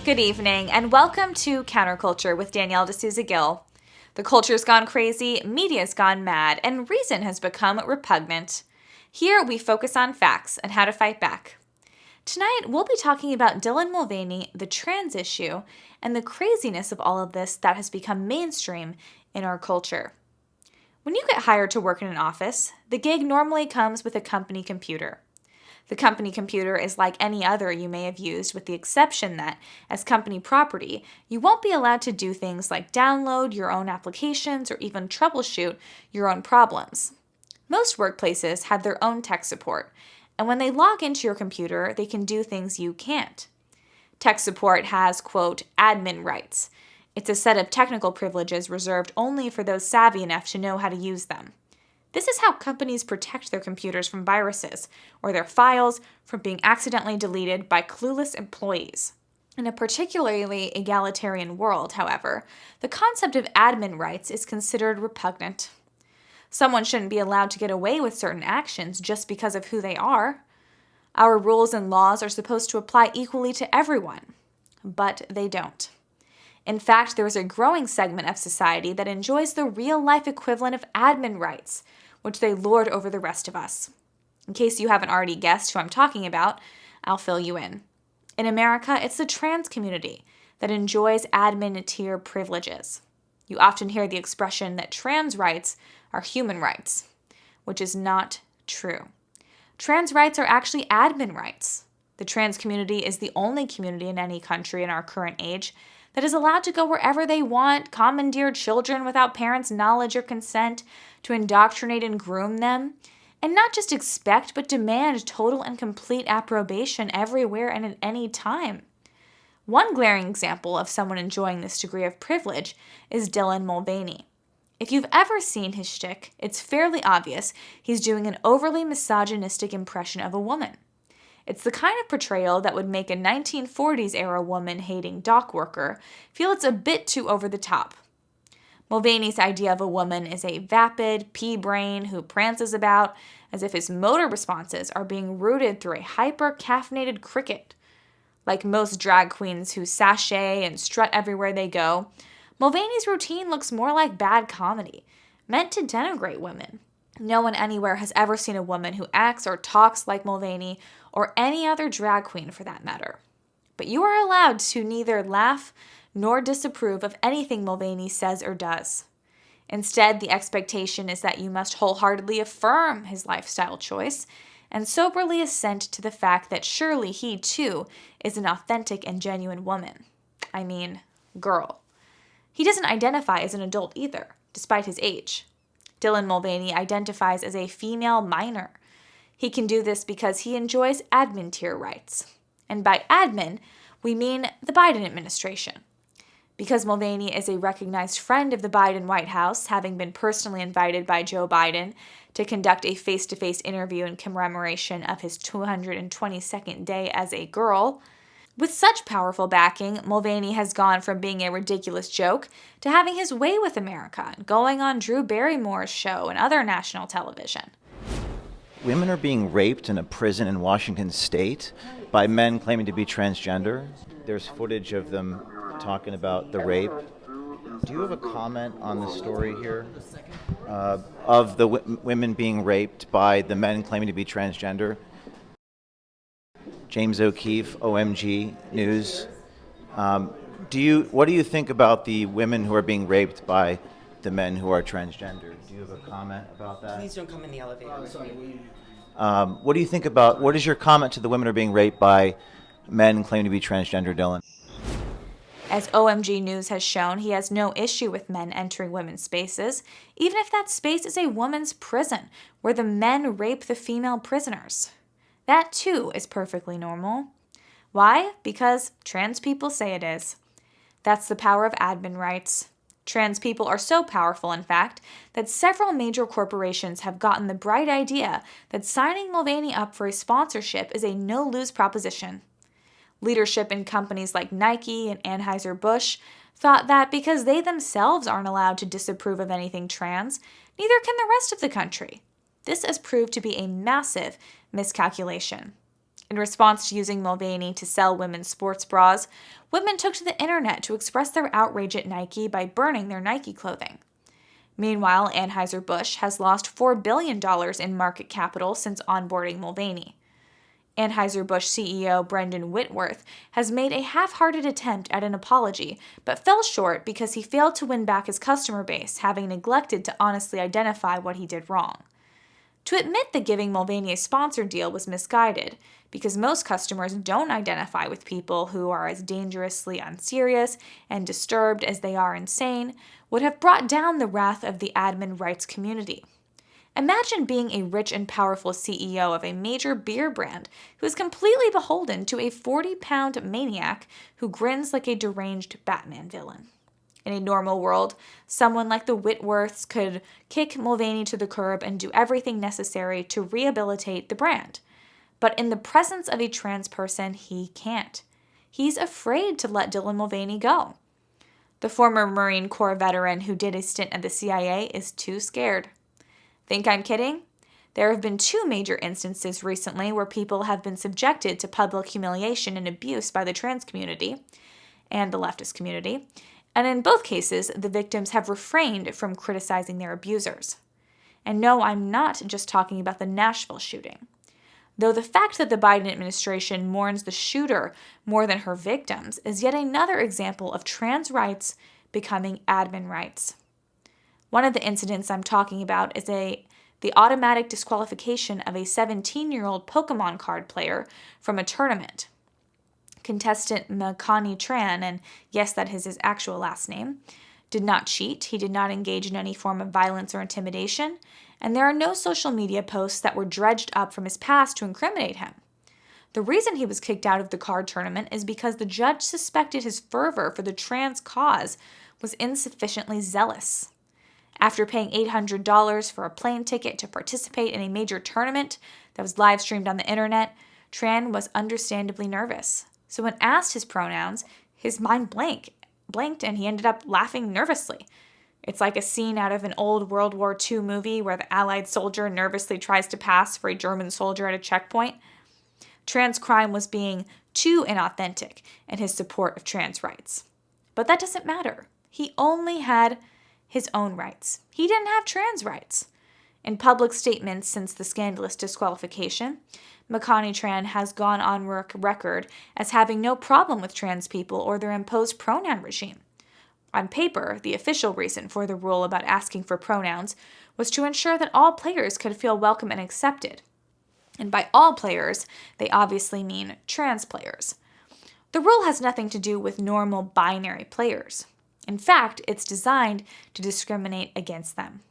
Good evening, and welcome to Counterculture with Danielle D'Souza-Gill. The culture's gone crazy, media's gone mad, and reason has become repugnant. Here, we focus on facts and how to fight back. Tonight, we'll be talking about Dylan Mulvaney, the trans issue, and the craziness of all of this that has become mainstream in our culture. When you get hired to work in an office, the gig normally comes with a company computer. The company computer is like any other you may have used, with the exception that, as company property, you won't be allowed to do things like download your own applications or even troubleshoot your own problems. Most workplaces have their own tech support, and when they log into your computer, they can do things you can't. Tech support has, quote, admin rights. It's a set of technical privileges reserved only for those savvy enough to know how to use them. This is how companies protect their computers from viruses, or their files from being accidentally deleted by clueless employees. In a particularly egalitarian world, however, the concept of admin rights is considered repugnant. Someone shouldn't be allowed to get away with certain actions just because of who they are. Our rules and laws are supposed to apply equally to everyone, but they don't. In fact, there is a growing segment of society that enjoys the real-life equivalent of admin rights, which they lord over the rest of us. In case you haven't already guessed who I'm talking about, I'll fill you in. In America, it's the trans community that enjoys admin tier privileges. You often hear the expression that trans rights are human rights, which is not true. Trans rights are actually admin rights. The trans community is the only community in any country in our current age that is allowed to go wherever they want, commandeer children without parents' knowledge or consent, to indoctrinate and groom them, and not just expect but demand total and complete approbation everywhere and at any time. One glaring example of someone enjoying this degree of privilege is Dylan Mulvaney. If you've ever seen his shtick, it's fairly obvious he's doing an overly misogynistic impression of a woman. It's the kind of portrayal that would make a 1940s-era woman-hating dock worker feel it's a bit too over the top. Mulvaney's idea of a woman is a vapid, pea-brain who prances about as if his motor responses are being routed through a hyper-caffeinated cricket. Like most drag queens who sashay and strut everywhere they go, Mulvaney's routine looks more like bad comedy, meant to denigrate women. No one anywhere has ever seen a woman who acts or talks like Mulvaney, or any other drag queen for that matter. But you are allowed to neither laugh nor disapprove of anything Mulvaney says or does. Instead, the expectation is that you must wholeheartedly affirm his lifestyle choice and soberly assent to the fact that surely he, too, is an authentic and genuine woman. I mean, girl. He doesn't identify as an adult either, despite his age. Dylan Mulvaney identifies as a female minor. He can do this because he enjoys admin tier rights. And by admin, we mean the Biden administration. Because Mulvaney is a recognized friend of the Biden White House, having been personally invited by Joe Biden to conduct a face-to-face interview in commemoration of his 222nd day as a girl, with such powerful backing, Mulvaney has gone from being a ridiculous joke to having his way with America, going on Drew Barrymore's show and other national television. Women are being raped in a prison in Washington state by men claiming to be transgender. There's footage of them talking about the rape. Do you have a comment on the story here of the women being raped by the men claiming to be transgender? James O'Keefe, OMG News. What do you think about the women who are being raped by the men who are transgender? Do you have a comment about that? Please don't come in the elevator. What do you think about, what is your comment to the women who are being raped by men claiming to be transgender, Dylan? As OMG News has shown, he has no issue with men entering women's spaces, even if that space is a woman's prison, where the men rape the female prisoners. That, too, is perfectly normal. Why? Because trans people say it is. That's the power of admin rights. Trans people are so powerful, in fact, that several major corporations have gotten the bright idea that signing Mulvaney up for a sponsorship is a no-lose proposition. Leadership in companies like Nike and Anheuser-Busch thought that because they themselves aren't allowed to disapprove of anything trans, neither can the rest of the country. This has proved to be a massive miscalculation. In response to using Mulvaney to sell women's sports bras, women took to the internet to express their outrage at Nike by burning their Nike clothing. Meanwhile, Anheuser-Busch has lost $4 billion in market capital since onboarding Mulvaney. Anheuser-Busch CEO Brendan Whitworth has made a half-hearted attempt at an apology, but fell short because he failed to win back his customer base, having neglected to honestly identify what he did wrong. To admit that giving Mulvaney a sponsor deal was misguided, because most customers don't identify with people who are as dangerously unserious and disturbed as they are insane, would have brought down the wrath of the admin rights community. Imagine being a rich and powerful CEO of a major beer brand who is completely beholden to a 40-pound maniac who grins like a deranged Batman villain. In a normal world, someone like the Whitworths could kick Mulvaney to the curb and do everything necessary to rehabilitate the brand. But in the presence of a trans person, he can't. He's afraid to let Dylan Mulvaney go. The former Marine Corps veteran who did a stint at the CIA is too scared. Think I'm kidding? There have been 2 major instances recently where people have been subjected to public humiliation and abuse by the trans community and the leftist community, and in both cases, the victims have refrained from criticizing their abusers. And no, I'm not just talking about the Nashville shooting. Though the fact that the Biden administration mourns the shooter more than her victims is yet another example of trans rights becoming admin rights. One of the incidents I'm talking about is the automatic disqualification of a 17-year-old Pokemon card player from a tournament. Contestant Makani Tran, and yes, that is his actual last name, did not cheat, he did not engage in any form of violence or intimidation, and there are no social media posts that were dredged up from his past to incriminate him. The reason he was kicked out of the card tournament is because the judge suspected his fervor for the trans cause was insufficiently zealous. After paying $800 for a plane ticket to participate in a major tournament that was live streamed on the internet, Tran was understandably nervous. So when asked his pronouns, his mind blanked and he ended up laughing nervously. It's like a scene out of an old World War II movie where the Allied soldier nervously tries to pass for a German soldier at a checkpoint. Tran's crime was being too inauthentic in his support of trans rights. But that doesn't matter. He only had his own rights. He didn't have trans rights. In public statements since the scandalous disqualification, Makani Tran has gone on record as having no problem with trans people or their imposed pronoun regime. On paper, the official reason for the rule about asking for pronouns was to ensure that all players could feel welcome and accepted. And by all players, they obviously mean trans players. The rule has nothing to do with normal binary players. In fact, it's designed to discriminate against them.